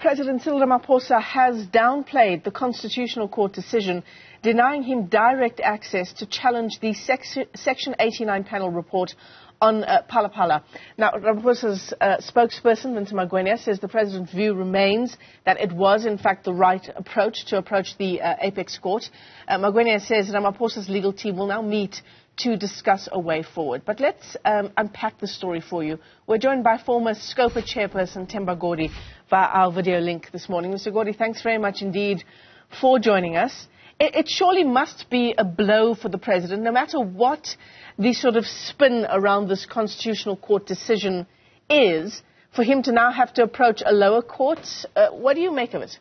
President Cyril Ramaphosa has downplayed the Constitutional Court decision denying him direct access to challenge the Section 89 panel report on Phala Phala. Now, Ramphosa's spokesperson, Vincent Magwenya, says the president's view remains that it was, in fact, the right approach to approach the apex court. Magwenya says Ramphosa's legal team will now meet to discuss a way forward. But let's unpack the story for you. We're joined by former Scopa chairperson Themba Godi via our video link this morning. Mr. Godi, thanks very much indeed for joining us. It surely must be a blow for the president, no matter what the sort of spin around this Constitutional Court decision is, for him to now have to approach a lower court. What do you make of it?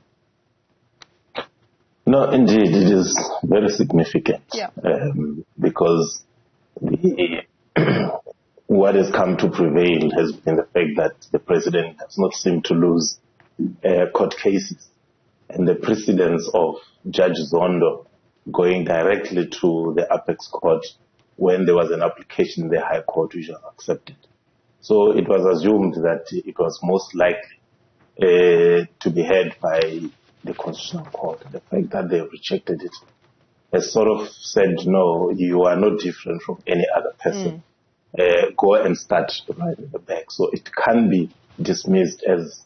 No, indeed, it is very significant. Yeah. Because what has come to prevail has been the fact that the president does not seem to lose court cases. And the precedence of Judge Zondo going directly to the apex court when there was an application in the High Court which was accepted. So it was assumed that it was most likely to be heard by the Constitutional Court. The fact that they rejected it has sort of said, no, you are not different from any other person. Go and start right at the back. So it can be dismissed as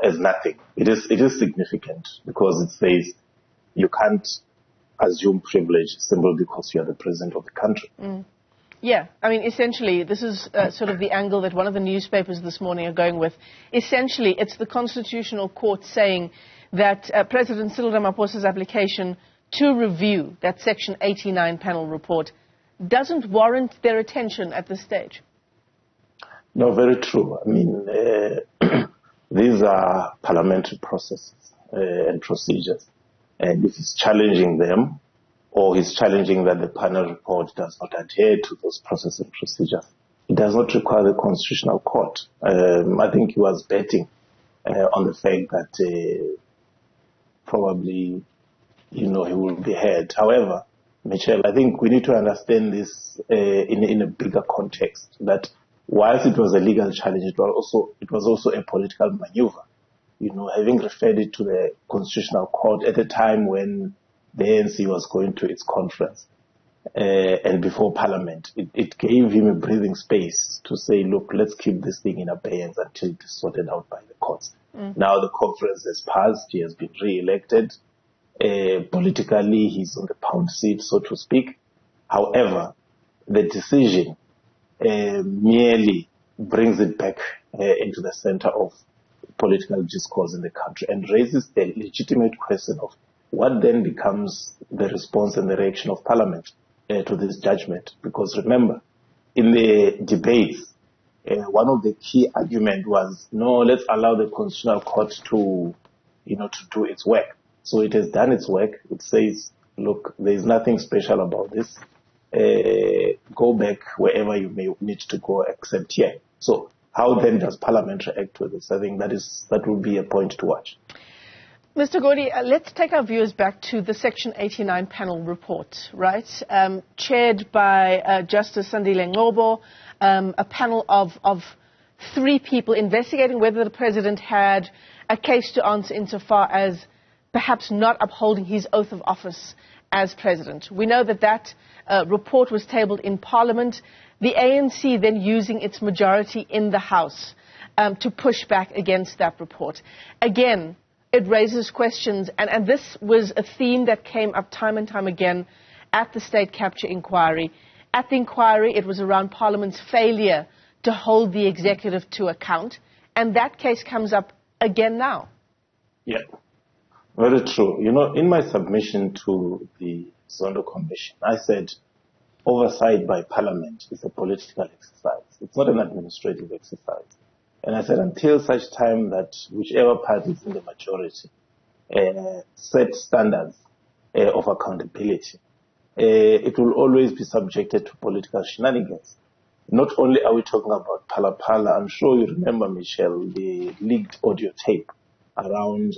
as nothing. It is significant because it says you can't assume privilege simply because you are the president of the country. Yeah, I mean, essentially, this is sort of the angle that one of the newspapers this morning are going with. Essentially, it's the Constitutional Court saying that President Cyril Ramaphosa's application to review that Section 89 panel report doesn't warrant their attention at this stage. No, very true. I mean, these are parliamentary processes and procedures. And if he's challenging them, or he's challenging that the panel report does not adhere to those processes and procedures, it does not require the Constitutional Court. I think he was betting on the fact that probably, he will be heard. However, Michelle, I think we need to understand this in a bigger context, that whilst it was a legal challenge, it was also a political maneuver. Having referred it to the Constitutional Court at a time when the ANC was going to its conference and before Parliament, it gave him a breathing space to say, look, let's keep this thing in abeyance until it is sorted out by the courts. Now the conference has passed, he has been re-elected. Politically, he's on the pound seat, so to speak. However, the decision merely brings it back into the center of political discourse in the country and raises the legitimate question of what then becomes the response and the reaction of Parliament to this judgment. Because remember, in the debates, one of the key arguments was, no, let's allow the Constitutional Court to do its work. So it has done its work. It says, look, there is nothing special about this. Go back wherever you may need to go except here. So how then does Parliament react to this? I think that will be a point to watch. Mr. Godi, let's take our viewers back to the Section 89 panel report, right? Chaired by Justice Sandile Ngobo, a panel of 3 people investigating whether the president had a case to answer insofar as perhaps not upholding his oath of office as president. We know that report was tabled in Parliament, the ANC then using its majority in the House to push back against that report. Again, it raises questions, and this was a theme that came up time and time again at the state capture inquiry. At the inquiry, it was around Parliament's failure to hold the executive to account, and that case comes up again now. Yeah, very true. In my submission to the Zondo Commission, I said oversight by Parliament is a political exercise. It's not an administrative exercise. And I said, until such time that whichever party is in the majority set standards of accountability, it will always be subjected to political shenanigans. Not only are we talking about Phala Phala, I'm sure you remember, Michelle, the leaked audio tape around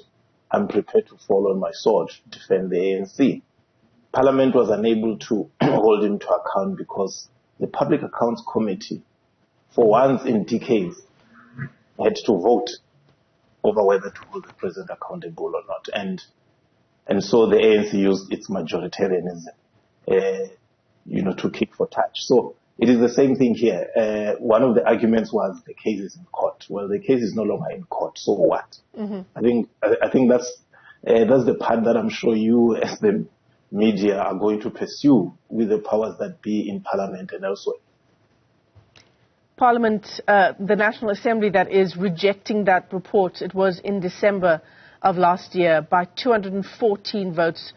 I'm prepared to fall on my sword to defend the ANC. Parliament was unable to hold him to account because the Public Accounts Committee, for once in decades, had to vote over whether to hold the president accountable or not. And so the ANC used its majoritarianism, to kick for touch. So it is the same thing here. One of the arguments was the case is in court. Well, the case is no longer in court. So what? Mm-hmm. I think that's the part that I'm sure you, as the media, are going to pursue with the powers that be in Parliament and elsewhere. Parliament, the National Assembly, that is rejecting that report. It was in December of last year by 214 votes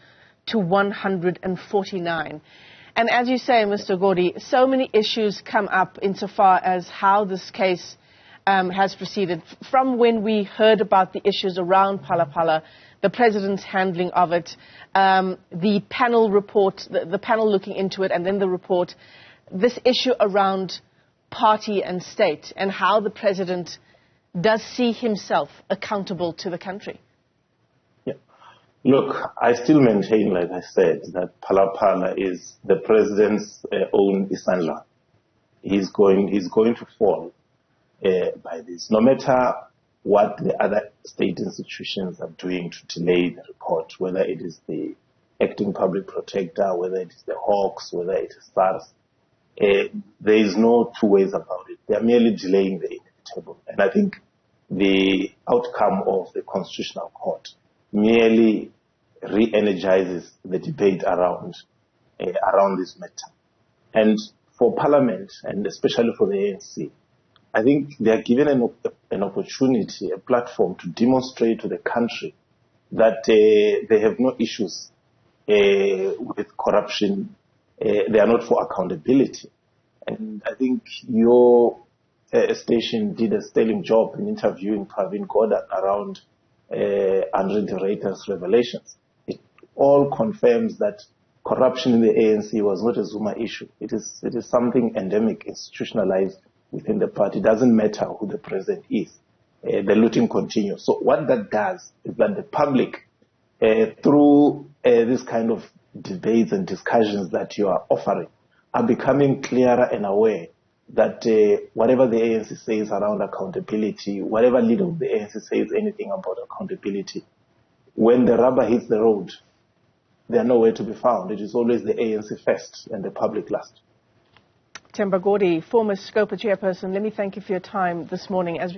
to 149. And as you say, Mr. Godi, so many issues come up insofar as how this case has proceeded. From when we heard about the issues around Phala Phala, the President's handling of it, the panel report, the panel looking into it, and then the report, this issue around party and state and how the President does see himself accountable to the country. Yeah. Look, I still maintain, like I said, that Phala Phala is the President's own Isandla. He's going to fall by this. No matter what the other state institutions are doing to delay the report, whether it is the acting public protector, whether it is the Hawks, whether it is SARS, there is no two ways about it. They are merely delaying the inevitable. And I think the outcome of the Constitutional Court merely re-energizes the debate around this matter. And for Parliament, and especially for the ANC, I think they are given an opportunity, a platform to demonstrate to the country that they have no issues with corruption. They are not for accountability. And I think your station did a sterling job in interviewing Pravin Gordhan around Andre de Ruyter's revelations. It all confirms that corruption in the ANC was not a Zuma issue. It is something endemic, institutionalized within the party. It doesn't matter who the president is. The looting continues. So what that does is that the public, through this kind of debates and discussions that you are offering, are becoming clearer and aware that whatever the ANC says around accountability, whatever leader of the ANC says anything about accountability, when the rubber hits the road, they are nowhere to be found. It is always the ANC first and the public last. Themba Godi, former Scopa chairperson, let me thank you for your time this morning. As